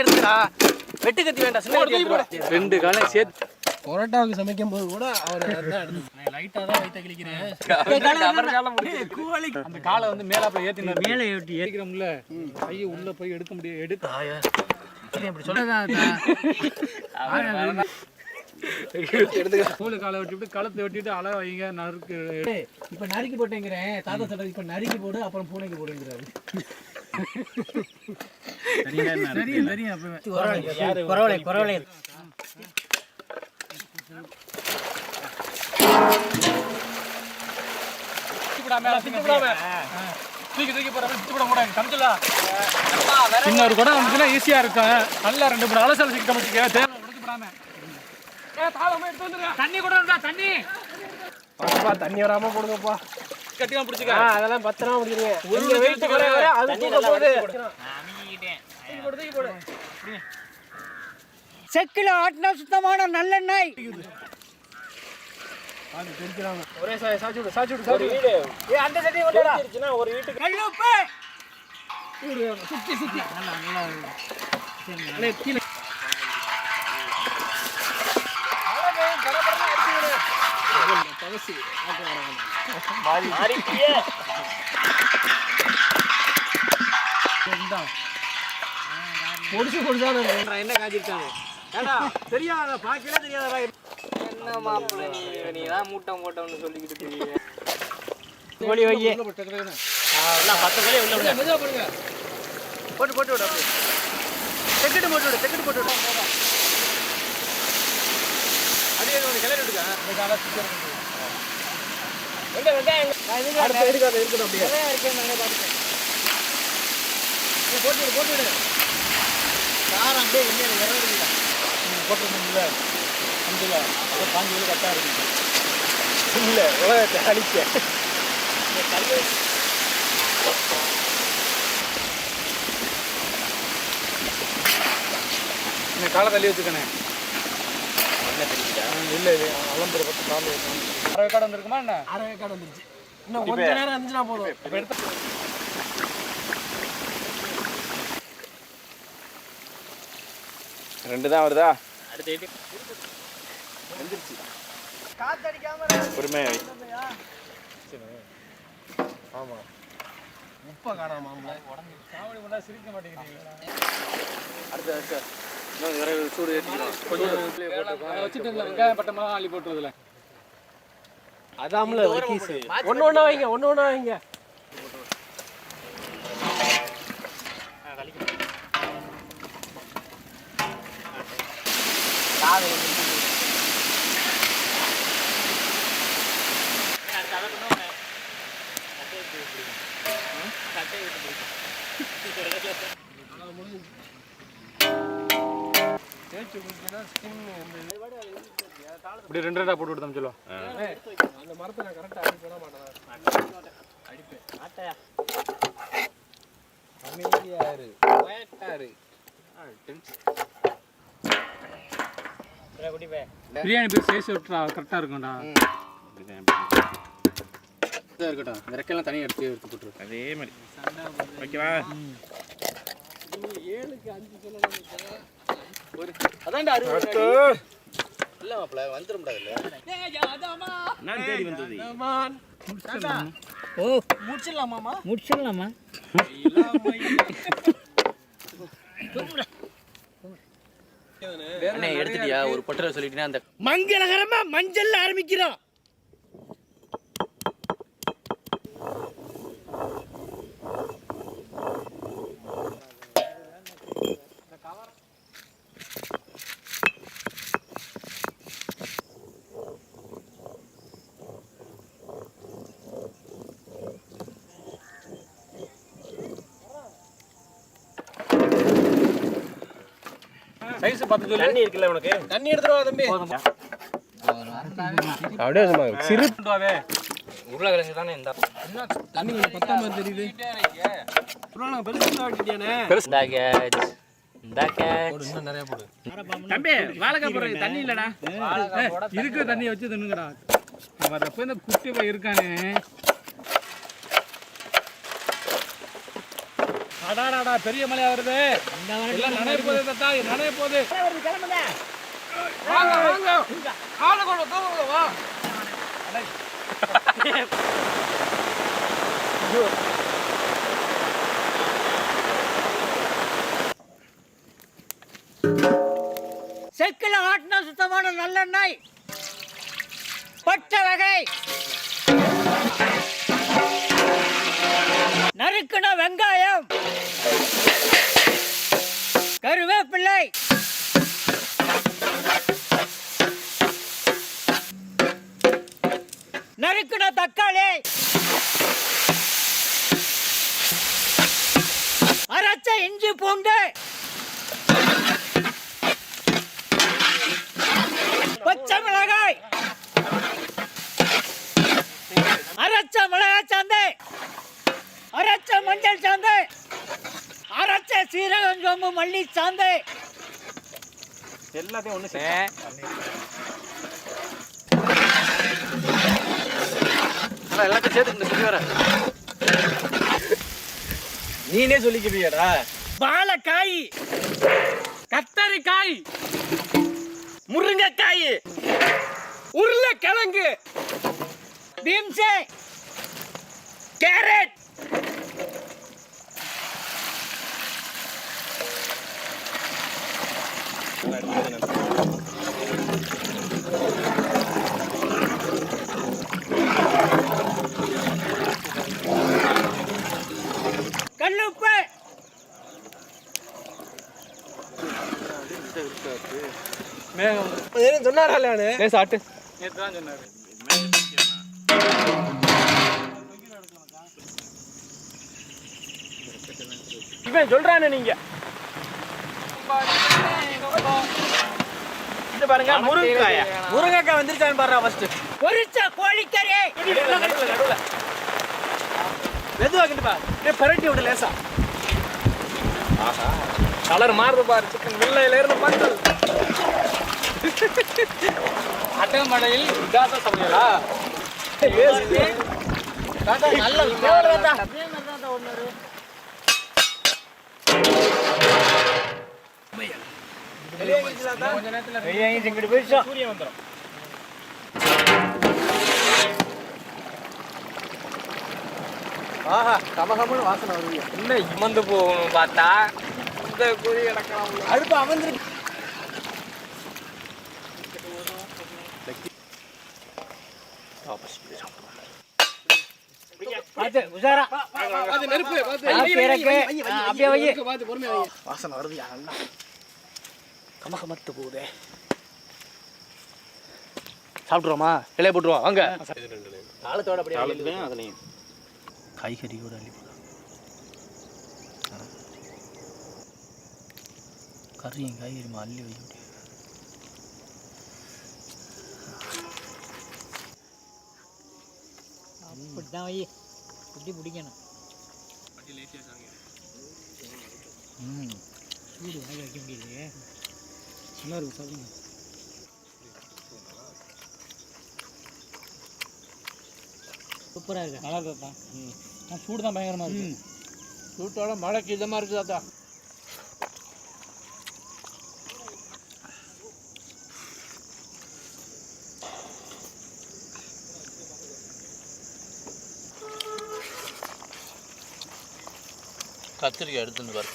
எடுத்துடா. வெட்டு கத்தி வேண்டாம், சின்ன கத்தி போடு. 2 காலம் சேர்த்து பரோட்டாவுக்கு சமைக்கும் போது கூட அவர் லைட்டா தான் வைத்த கிளிக்கிறேன். அந்த காலை வந்து மேலாப்புல ஏத்தின மேலே ஏத்தி ஏறிக்கிறோம்ல, கையை உள்ள போய் எடுக்க முடியும். தோல் காலை வெட்டிவிட்டு கழுத்தை வெட்டிட்டு அழகா வைங்க. நறுக்கு இப்ப நறுக்கி போட்டேங்கிறேன் தாத்தா சொல்றது. இப்ப நறுக்கி போடு, அப்புறம் பூனைக்கு போடுங்கிறாரு. பரவாயில்ல. இன்னொரு குடம் வந்துச்சுன்னா ஈஸியா இருக்கும். நல்லா 2-3 அலசல் சிக்க முடிச்சுக்க. தண்ணி கூட தண்ணி தண்ணி வராம போடுங்கப்பா. கட்டியா பிடிச்சிக்க. அதெல்லாம் பத்திரமா பிடிச்சிருங்க. உங்க வெயிட் வர அது தூக்க போகுது. செக்கில ஆட்டினா சுத்தமான நல்லெண்ணெய். ஒரே சாச்சி விடு. ஏய் அந்த சட்டி கொண்டடா. ஒரு வீட்டுக்கு கல்லுப்பு சுத்தி நல்லா அலே கீழ அழகே கடபடன்னு அடிச்சு விடு. தவசி ஆட்டு வராங்க. மாறிட்டியே. இந்தா பொடிச்சு என்ன காஞ்சிட்டானே. ஏடா தெரியாத பாக்கல தெரியாதடா. என்ன மாப்ள நீ தான் மூட்டை மூட்டம்னு சொல்லிக்கிட்டு இருக்கீங்க. கோழி வையே. எல்லாம் 10 கோழி உள்ள விடு. மெதுவா போடுங்க. போட்டு விடு அப்படியே. செக்கெட் போட்டு விடு. அப்படியே ஒரு கலர் எடுங்க. இந்த கால சிக்கன் இருக்கு. வெங்காயம். அடுத்து இருக்கட்டும் அப்படியே. நிறைய இருக்கு நானே பாத்துட்டேன். போட்டு விடு. காரம் அப்படியே எண்ணெயில இறங்குதுடா. போட்டுருந்தீங்களா? அந்தல அது 5 கிலோ கட்டா இருக்கு. இல்ல உலகத்தை அழிக்க. இந்த கல்லு இந்த காலை தள்ளி வச்சுக்கணே. என்ன தெரியுதா? இல்ல அலம்புற பத்து கால் வைக்கணும். 6 வேக்காடு வந்திருக்குமா என்ன? 6 வேக்காடு வந்துருச்சு. இன்னும் கொஞ்ச நேரம் இருந்துச்சுனா போதும். இப்ப எடுத்து 2 தான் வருதா? அடுத்து எடு. வந்துருச்சு. காத்தடிக்காம பொறுமையா வை. ஆமா. உப்ப காணாம மாம்ல. காமெடி பண்ணா சிரிக்க மாட்டேங்கிறீங்க. அடுத்து இன்னும் வேற சூடு ஏத்திக்கலாம். கொஞ்சம் வச்சிட்டு வெங்காயம் பட்டை மிளகாய் அள்ளி போட்டுறதுல. அதாம்ல வைக்கீஸ். ஒண்ணு வைங்க. இப்படி 2 போட்டு விடுதம் சொல்லுவோம். அந்த மரத்தை நான் கரெக்டா அடி பண்ண மாட்டேன். அடிப்பேன். ஆட்டையா. அமைதியாரு. வயட்டாரு. பிரியாணி போய் சைஸ் விட்டுறா கரெக்டாக இருக்கும்டா. இதாக இருக்கட்டும். இந்த ரெக்கையெல்லாம் தனியாக எடுத்து போட்டுரு. அதே மாதிரி ஓகேவா? 7க்கு 5 சொல்லணும். அதான்டா 60 இல்ல மாப்ள வந்துரும்டா இல்ல. நான் தேடி வந்தது. ஓ முடிச்சிடலாமாமா? அண்ணே எடுத்துட்டியா? ஒரு பொட்டரை சொல்லிட்டீங்கன்னா அந்த மங்களகரமா மஞ்சள் ஆரம்பிக்கிறோம். சைஸ் பார்த்து சொல்லு. தண்ணி இருக்குல்ல உனக்கு? தண்ணி எடுத்துட்டு வா தம்பி. அப்படியே சும்மா சிரிப்புடாவே. உருளைக்கிழங்கு தானே இந்த தண்ணி கொஞ்சம் பத்தாம தெரியுது. உருளைக்கிழங்கு பெருசா வெட்டிட்டியானே. இந்த கேட்ச் இன்னும் நிறைய போடு. தம்பி வாழைக்காய் போடுறது தண்ணி இல்லடா. இருக்கிற தண்ணியை வச்சு தின்னுங்கடா. வரப்ப இந்த குட்டி போய் இருக்கானே. அடாடாடா பெரிய மலையா வருது. எல்லாம் நனைய போகுது தாத்தா, நனைய போகுது. கிளம்புங்க. வாங்க வாங்க. ஆளு கூட தூங்க வா. செக்கில் ஆட்டின சுத்தமான நல்லெண்ணெய், பச்சை வகை, நறுக்குன வெங்காயம், கருவேப்பிள்ளை, நறுக்குன தக்காளி, அரைச்ச இஞ்சி பூண்டு, பச்சை மிளகாய், அரைச்ச மிளகாய் சாந்து, அரைச்ச மஞ்சள் சாந்து, அரைச்ச சீரகம் சோம்பு மல்லி சாந்து, எல்லாத்தையும் ஒண்ணு எல்லாத்தையும் சேர்த்து சொல்லி வர நீனே சொல்லிக்கிறியாடா. பாலக்காய், கத்தரிக்காய், முருங்கைக்காய், உருளைக்கிழங்கு, பீன்ஸ், கேரட், கல்லுப்பு, சொன்னாராலே சாட்டு நேற்று தான் சொன்னாரு. இவன் சொல்றானே நீங்க இது பாருங்க முருங்கைக்காய். முருங்கைக்காய் வந்துருச்சான்னு பாருங்க ஃபர்ஸ்ட். பொரிச்ச கோழிக்கறி, நடுவுல மெதுவா கிட்டு பாரு. பரட்டி விட லேசா. கலர் மாறுது பாரு. சிக்கன் வெள்ளையில இருந்து பந்தல். அட்டமடையில் இதாத சமையலா? நல்ல கொஞ்ச நேரத்துல சூரியன் வந்துடும். ஆஹா கமகமன்னு வாசனை வருது. இன்னும் இமந்து போகணும் பார்த்தா இந்த குறி கிடக்கலாம். அடுப்பு அமர்ந்துருக்கு. உஷாரா நெருப்பு அப்படியே வை. வாசனை வருது நல்லா கமகமத்து போகுதே. சாப்பிட்ருவோமா? இலையை போட்டுருவோம் வாங்க. தாளத்தோட அப்படியே அதுலையும் காய்கறியோட அள்ளி கறியும் காய்கறிமா அள்ளி வை. அப்படிதான் வை. இப்படி பிடிக்கணும். சூடு வாங்கி வைக்க முடியலையே. நல்லா இருக்கும் சாப்பிடுங்க. சூப்பராக இருக்கு. நல்லா இருக்குதா? சூடு தான் பயங்கரமா இருக்கு. சூட்டோட மழைக்கு இதமா இருக்குது தாத்தா. கத்திரிக்காய் எடுத்துன்னு பாரு.